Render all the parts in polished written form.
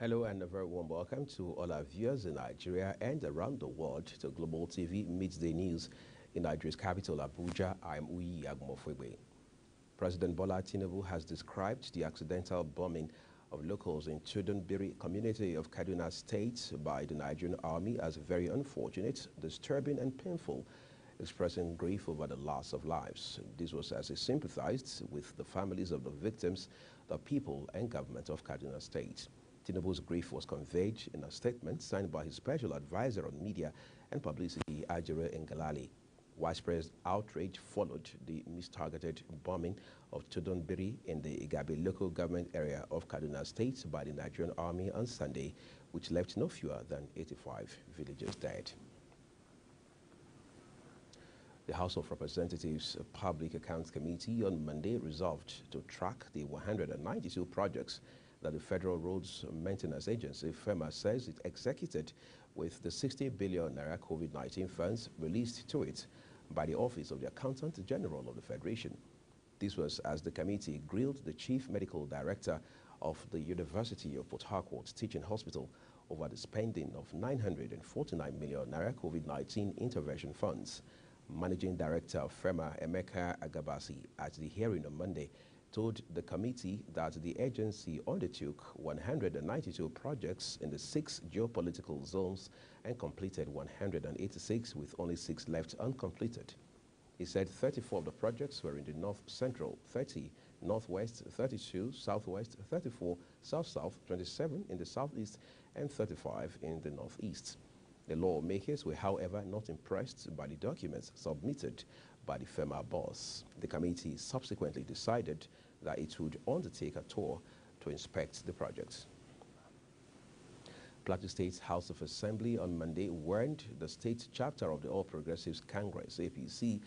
Hello and a very warm welcome to all our viewers in Nigeria and around the world to Global TV Midday News in Nigeria's capital, Abuja. I'm Uyi Agmofwebe. President Bola Tinubu has described the accidental bombing of locals in Tudunbiri community of Kaduna State by the Nigerian army as very unfortunate, disturbing and painful, expressing grief over the loss of lives. This was as he sympathized with the families of the victims, the people and government of Kaduna State. Tinubu's grief was conveyed in a statement signed by his special advisor on media and publicity, Ajere Ngalale. Widespread outrage followed the mistargeted bombing of Tudunbiri in the Igabi local government area of Kaduna State by the Nigerian army on Sunday, which left no fewer than 85 villagers dead. The House of Representatives Public Accounts Committee on Monday resolved to track the 192 projects that the Federal Roads Maintenance Agency, FEMA, says it executed with the 60 billion naira COVID-19 funds released to it by the Office of the Accountant General of the Federation. This was as the committee grilled the Chief Medical Director of the University of Port Harcourt Teaching Hospital over the spending of 949 million naira COVID-19 intervention funds. Managing Director of FEMA, Emeka Agabasi, at the hearing on Monday, told the committee that the agency undertook 192 projects in the 6 geopolitical zones and completed 186, with only 6 left uncompleted. He said 34 of the projects were in the North Central, 30 Northwest, 32 Southwest, 34 South-South, 27 in the Southeast, and 35 in the Northeast. The lawmakers were, however, not impressed by the documents submitted by the FEMA boss. The committee subsequently decided that it would undertake a tour to inspect the projects. Plateau State House of Assembly on Monday warned the state chapter of the All Progressives Congress, APC,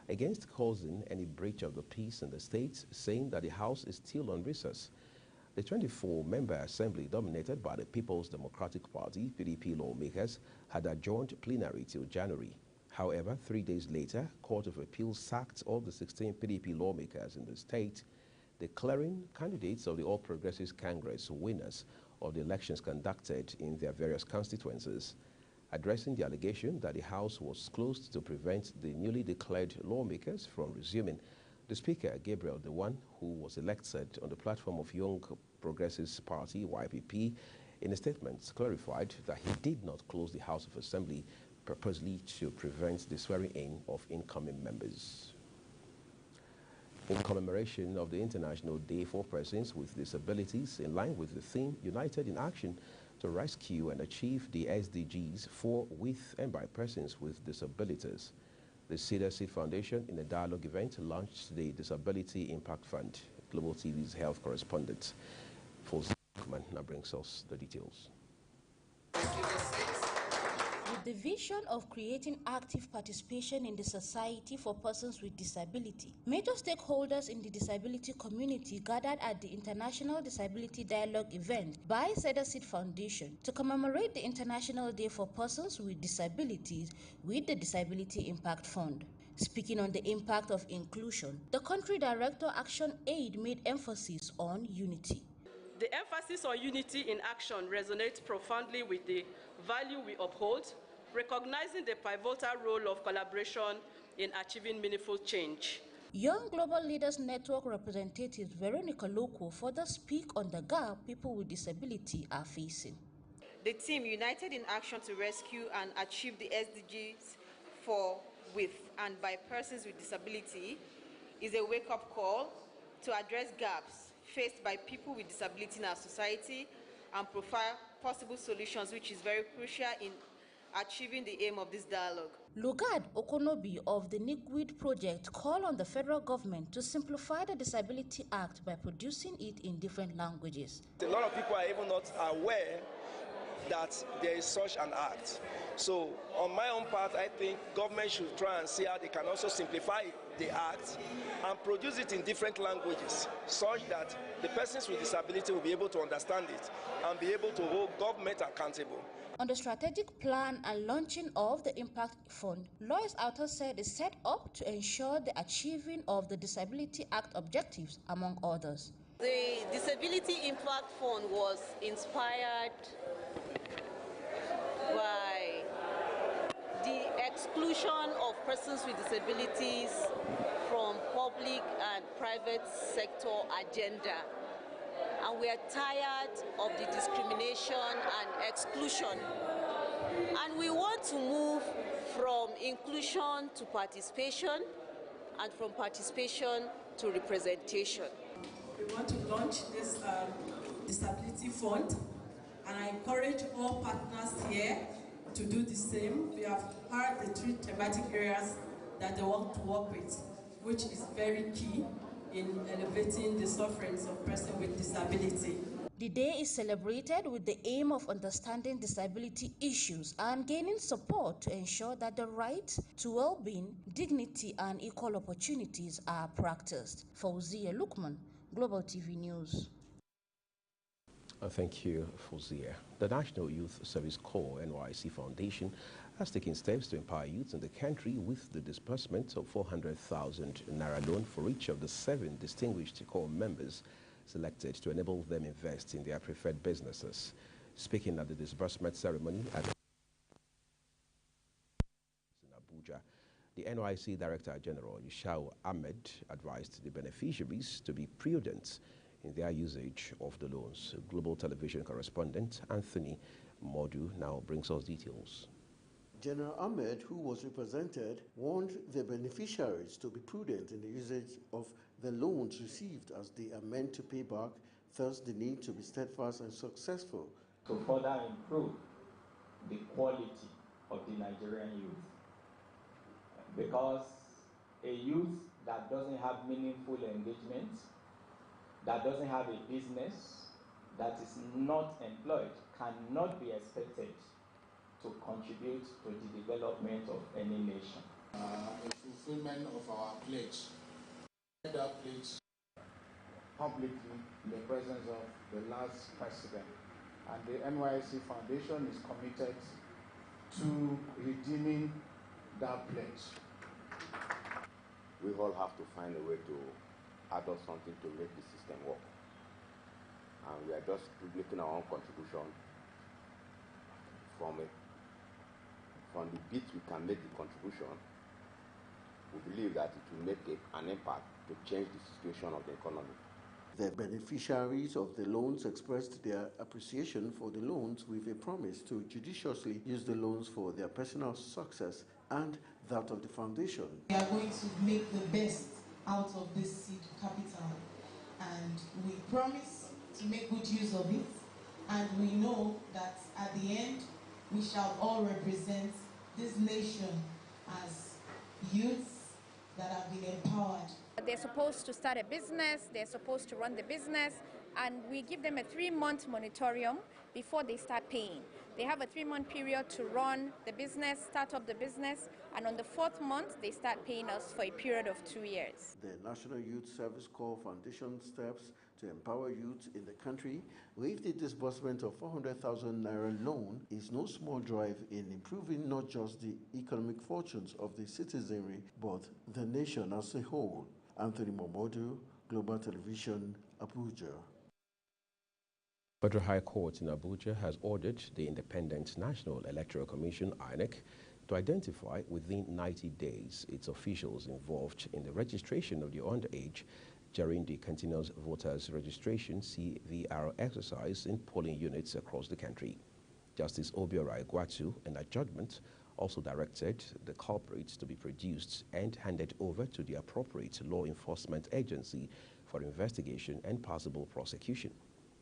against causing any breach of the peace in the state, saying that the House is still on recess. The 24-member assembly, dominated by the People's Democratic Party, PDP lawmakers, had adjourned plenary till January. However, 3 days later, Court of Appeal sacked all the 16 PDP lawmakers in the state, declaring candidates of the All Progressives Congress winners of the elections conducted in their various constituencies. Addressing the allegation that the House was closed to prevent the newly declared lawmakers from resuming, the Speaker, Gabriel Dewan, who was elected on the platform of Young Progressives Party, YPP, in a statement clarified that he did not close the House of Assembly purposely to prevent the swearing-in of incoming members. In commemoration of the International Day for Persons with Disabilities, in line with the theme United in Action to Rescue and Achieve the SDGs for, with, and by persons with disabilities, the Cedar Seed Foundation, in a dialogue event, launched the Disability Impact Fund. Global TV's health correspondent, Fozi Ekman, now brings us the details. With the vision of creating active participation in the society for persons with disability, major stakeholders in the disability community gathered at the International Disability Dialogue event by Cedar Seed Foundation to commemorate the International Day for Persons with Disabilities with the Disability Impact Fund. Speaking on the impact of inclusion, the country director Action Aid made emphasis on unity. The emphasis on unity in action resonates profoundly with the value we uphold, recognizing the pivotal role of collaboration in achieving meaningful change. Young Global Leaders Network representative Veronica Loko further speak on the gap people with disability are facing. The team United in Action to Rescue and Achieve the SDGs for, with, and by persons with disability is a wake-up call to address gaps faced by people with disability in our society and provide possible solutions, which is very crucial in achieving the aim of this dialogue. Lugard Okonobi of the Nigweed Project called on the federal government to simplify the Disability Act by producing it in different languages. A lot of people are even not aware that there is such an act. So on my own part, I think government should try and see how they can also simplify the act and produce it in different languages such that the persons with disability will be able to understand it and be able to hold government accountable. On the strategic plan and launching of the Impact Fund, Lois Auto said is set up to ensure the achieving of the Disability Act objectives, among others. The Disability Impact Fund was inspired by the exclusion of persons with disabilities from public and private sector agenda. And we are tired of the discrimination and exclusion. And we want to move from inclusion to participation, and from participation to representation. We want to launch this Disability Fund, and I encourage all partners here to do the same. We have heard the 3 thematic areas that they want to work with, which is very key in elevating the sufferings of persons with disability. The day is celebrated with the aim of understanding disability issues and gaining support to ensure that the right to well-being, dignity, and equal opportunities are practiced. Fawzia Lukman, Global TV News. Thank you, Fawzia. The National Youth Service Corps NYSC Foundation has taken steps to empower youths in the country with the disbursement of 400,000 Naira loan for each of the 7 distinguished corps members selected to enable them invest in their preferred businesses. Speaking at the disbursement ceremony in Abuja, the NYSC Director General Yushau Ahmed advised the beneficiaries to be prudent in their usage of the loans. Global Television correspondent Anthony Modu now brings us details. General Ahmed, who was represented, warned the beneficiaries to be prudent in the usage of the loans received as they are meant to pay back, thus the need to be steadfast and successful. To further improve the quality of the Nigerian youth. Because a youth that doesn't have meaningful engagement, that doesn't have a business, that is not employed, cannot be expected to contribute to the development of any nation. A fulfillment of our pledge. That pledge Publicly in the presence of the last president. And the NYSC Foundation is committed to redeeming that pledge. We all have to find a way to add up something to make the system work. And we are just making our own contribution from it. From the bit we can make the contribution, we believe that it will make an impact to change the situation of the economy. The beneficiaries of the loans expressed their appreciation for the loans with a promise to judiciously use the loans for their personal success and that of the foundation. We are going to make the best out of this seed capital, and we promise to make good use of it, and we know that at the end we shall all represent this nation as youths that have been empowered. They're supposed to start a business, they're supposed to run the business, and we give them a 3-month moratorium before they start paying. They have a 3-month period to run the business, start up the business, and on the 4th month, they start paying us for a period of 2 years. The National Youth Service Corps Foundation steps to empower youth in the country with the disbursement of 400,000 Naira loan is no small drive in improving not just the economic fortunes of the citizenry, but the nation as a whole. Anthony Momodu, Global Television, Abuja. Federal High Court in Abuja has ordered the Independent National Electoral Commission, INEC, to identify within 90 days its officials involved in the registration of the underage during the Continuous Voters Registration CVR exercise in polling units across the country. Justice Obiora Egwatu, in a judgment, also directed the culprits to be produced and handed over to the appropriate law enforcement agency for investigation and possible prosecution.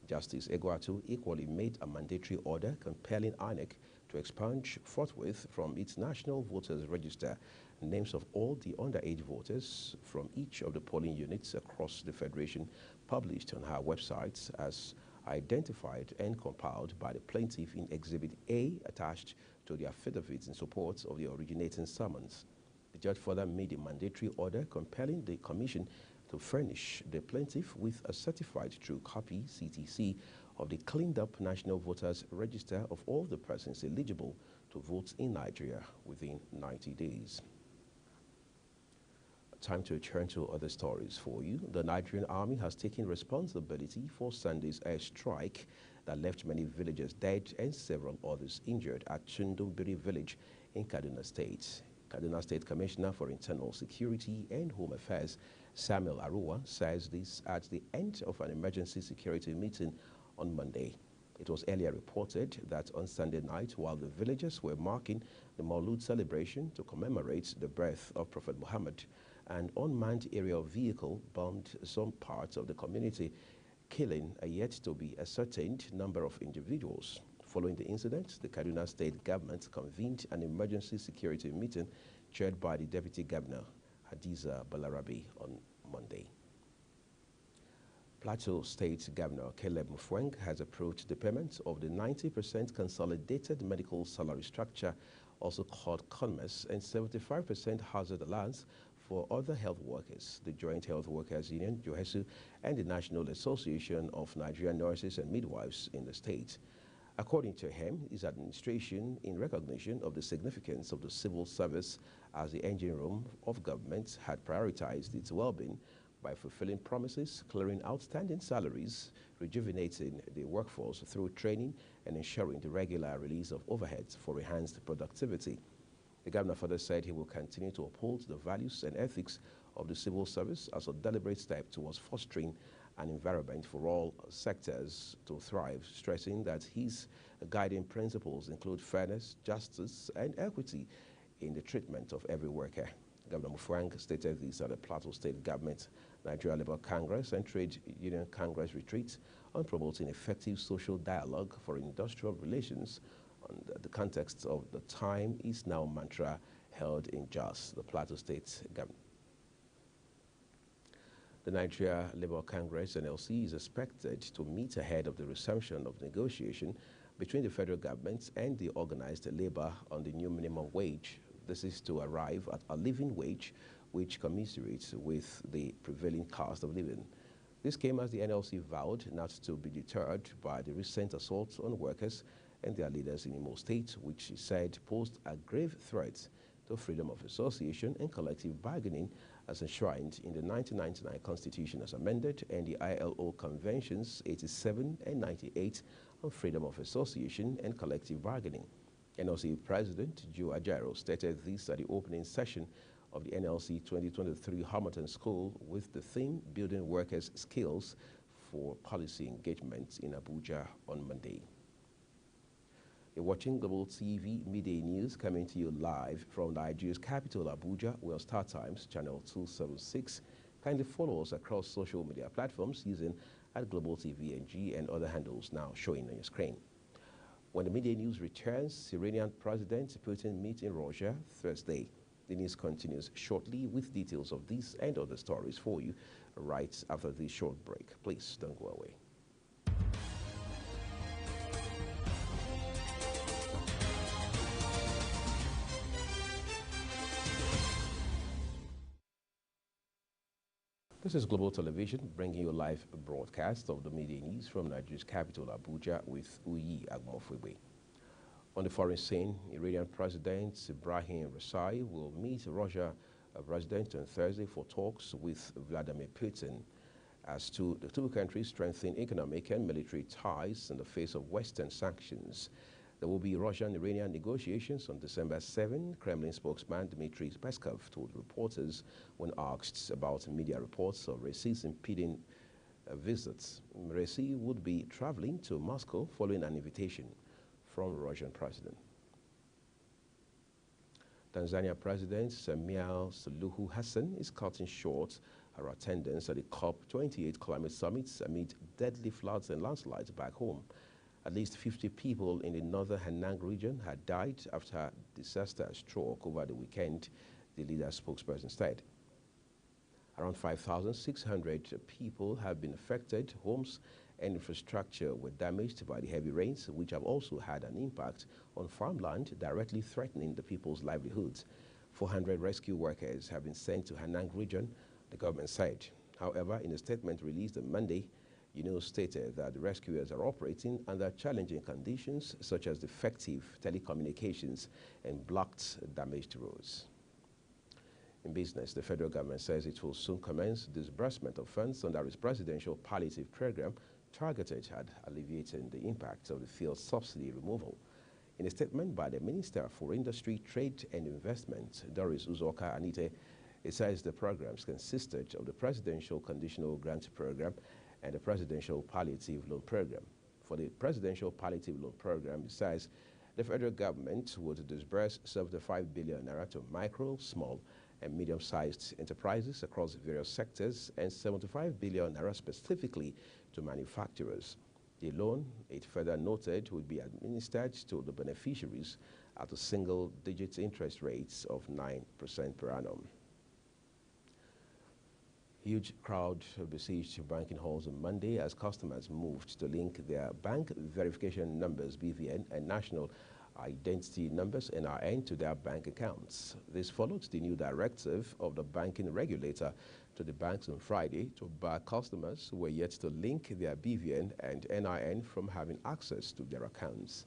Justice Egwatu equally made a mandatory order compelling INEC to expunge forthwith from its National Voters Register names of all the underage voters from each of the polling units across the Federation published on her websites as identified and compiled by the plaintiff in Exhibit A attached to the affidavits in support of the originating summons. The judge further made a mandatory order compelling the Commission to furnish the plaintiff with a certified true copy, CTC, of the cleaned-up National Voters Register of all the persons eligible to vote in Nigeria within 90 days. Time to return to other stories for you. The Nigerian Army has taken responsibility for Sunday's airstrike that left many villagers dead and several others injured at Chundumbiri village in Kaduna State. Kaduna State Commissioner for Internal Security and Home Affairs, Samuel Aruwa, says this at the end of an emergency security meeting on Monday. It was earlier reported that on Sunday night, while the villagers were marking the Maulud celebration to commemorate the birth of Prophet Muhammad, an unmanned aerial vehicle bombed some parts of the community, killing a yet-to-be-ascertained number of individuals. Following the incident, the Kaduna State government convened an emergency security meeting chaired by the Deputy Governor, Hadiza Balarabe, on Monday. Plateau State Governor Caleb Mufwang has approved the payment of the 90% consolidated medical salary structure, also called CONMES, and 75% hazard allowance for other health workers. The Joint Health Workers Union, JOHESU, and the National Association of Nigerian Nurses and Midwives in the state. According to him, his administration, in recognition of the significance of the civil service as the engine room of government, had prioritized its well-being by fulfilling promises, clearing outstanding salaries, rejuvenating the workforce through training, and ensuring the regular release of overheads for enhanced productivity. The governor further said he will continue to uphold the values and ethics of the civil service as a deliberate step towards fostering an environment for all sectors to thrive, stressing that his guiding principles include fairness, justice, and equity in the treatment of every worker. Governor Mufwang stated this at the Plateau State Government, Nigeria Labour Congress, and Trade Union Congress retreat on promoting effective social dialogue for industrial relations on the context of the time is now mantra held in Jos, the Plateau State Government. The Nigeria Labour Congress, NLC, is expected to meet ahead of the resumption of negotiation between the federal government and the organized labor on the new minimum wage. This is to arrive at a living wage which commiserates with the prevailing cost of living. This came as the NLC vowed not to be deterred by the recent assaults on workers and their leaders in Imo State, which it said posed a grave threat to freedom of association and collective bargaining as enshrined in the 1999 Constitution as amended and the ILO Conventions 87 and 98 on freedom of association and collective bargaining. NLC President Joe Ajero stated this at the opening session of the NLC 2023 Harmattan School with the theme Building Workers' Skills for Policy Engagement in Abuja on Monday. You're watching Global TV Midday News coming to you live from Nigeria's capital, Abuja. We're on Star Times, channel 276. Kindly follow us across social media platforms using @Global TV NG and other handles now showing on your screen. When the Midday News returns, Iranian President Putin meets in Russia Thursday. The news continues shortly with details of these and other stories for you right after this short break. Please don't go away. This is Global Television bringing you a live broadcast of the Midday News from Nigeria's capital, Abuja, with Uyi Agmofwebe. On the foreign scene, Iranian President Ibrahim Raisi will meet Russia President on Thursday for talks with Vladimir Putin as the two countries strengthen economic and military ties in the face of Western sanctions. There will be Russian-Iranian negotiations on December 7, Kremlin spokesman Dmitry Peskov told reporters when asked about media reports of Raisi's impending visits. Raisi would be traveling to Moscow following an invitation from the Russian president. Tanzania President Samia Suluhu Hassan is cutting short her attendance at the COP28 climate summit amid deadly floods and landslides back home. At least 50 people in the northern Hanang region had died after a disaster struck over the weekend, the leader's spokesperson said. Around 5,600 people have been affected. Homes and infrastructure were damaged by the heavy rains, which have also had an impact on farmland, directly threatening the people's livelihoods. 400 rescue workers have been sent to Hanang region, the government said. However, in a statement released on Monday, UNO stated that the rescuers are operating under challenging conditions such as defective telecommunications and blocked damaged roads. In business, the federal government says it will soon commence disbursement of funds under its presidential palliative program targeted at alleviating the impact of the fuel subsidy removal. In a statement by the Minister for Industry, Trade and Investment, Doris Uzoka Anite, it says the programs consisted of the Presidential Conditional Grant Program and the Presidential Palliative Loan Program. For the Presidential Palliative Loan Program, it says the federal government would disburse 75 billion naira to micro, small, and medium-sized enterprises across various sectors and 75 billion naira specifically to manufacturers. The loan, it further noted, would be administered to the beneficiaries at a single-digit interest rates of 9% per annum. Huge crowd besieged banking halls on Monday as customers moved to link their bank verification numbers, BVN, and national identity numbers, NIN, to their bank accounts. This followed the new directive of the banking regulator to the banks on Friday to bar customers who were yet to link their BVN and NIN from having access to their accounts.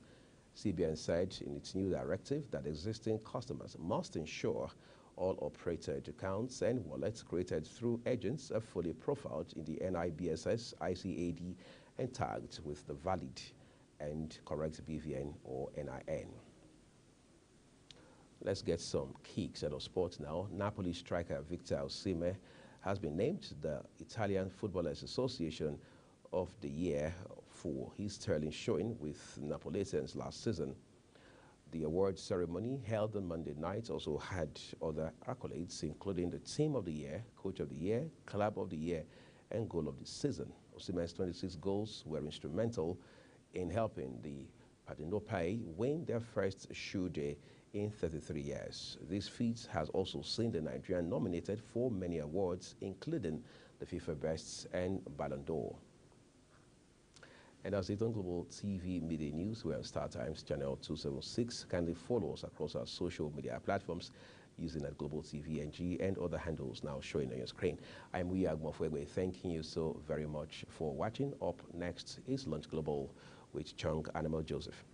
CBN said in its new directive that existing customers must ensure all operated accounts and wallets created through agents are fully profiled in the NIBSS, ICAD, and tagged with the valid and correct BVN or NIN. Let's get some kicks out of sports now. Napoli striker Victor Osimhen has been named the Italian Footballers Association of the Year for his sterling showing with Napolitans last season. The award ceremony held on Monday night also had other accolades, including the Team of the Year, Coach of the Year, Club of the Year, and Goal of the Season. Osimhen's 26 goals were instrumental in helping the Partenope win their first shoe day in 33 years. This feat has also seen the Nigerian nominated for many awards, including the FIFA Bests and Ballon d'Or. And as it on Global TV Media News, we're on StarTimes Channel 276. Kindly follow us across our social media platforms using at Global TV NG and other handles now showing on your screen. I'm Uyag Mofwegwe, thanking you so very much for watching. Up next is Lunch Global with Chung Animal Joseph.